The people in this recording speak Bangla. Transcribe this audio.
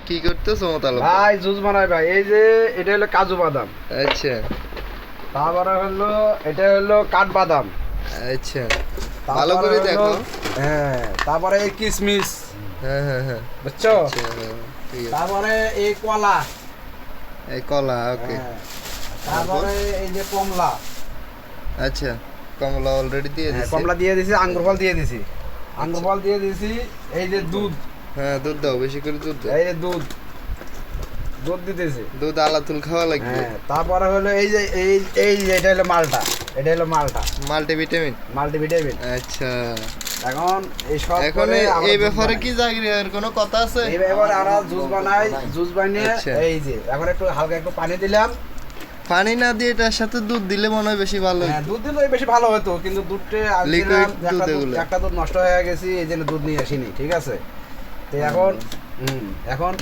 কি করতেছো মোতালেব ভাই জুস বানাই ভাই। এই যে এটা হলো কাজু বাদাম, আচ্ছা তারপরে হলো এটা হলো কাঠবাদাম, আচ্ছা ভালো তারপরে করে হলো- দেখো। হ্যাঁ, তারপরে এই কিশমিশ, হ্যাঁ হ্যাঁ হ্যাঁ বুঝছো? আচ্ছা, হ্যাঁ, ঠিক আছে। তারপরে এই কলা, এই কলা ওকে হ্যাঁ, তারপরে এই যে কমলা, আচ্ছা কমলা অলরেডি দিয়ে হ্যাঁ, দিছি। কমলা দিয়ে দিছি, আঙ্গুর ফল দিয়ে দিছি, আঙ্গুর ফল দিয়ে দিছি। এই যে দুধ, হ্যাঁ দুধ দাও, বেশি করে দুধ দাও। এই যে দুধ দুধ দিতেছি। দুধ আলাতুল খাওয়া লাগবে। হ্যাঁ, তারপরে হলো এই যে এই যে এটা হলো মালটা, এটা হলো মালটা, মাল্টিভিটামিন। মাল্টিভিটামিন। আচ্ছা এখন এই সব এখন করে আমরা এই জুস ব্যাপারে বানাই। কি জাগিরের কোনো কথা আছে? এই ব্যাপারে আমরা জুস বানাই, জুস বানিয়ে আচ্ছা। এই যে এখন একটু হালকা একটু পানি দিলাম। পানি না দিয়ে এটার সাথে দুধ দিলে মনে হয় বেশি ভালো হ্যাঁ, হতো। দুধ দিলে বেশি ভালো হতো, কিন্তু দুধটা Liquid আনছিলাম, দুধ এগুলো। একটা দুধ নষ্ট হয়ে গেছি, এই জন্য দুধ নিয়ে আসিনি, ঠিক আছে? তো এখন এখন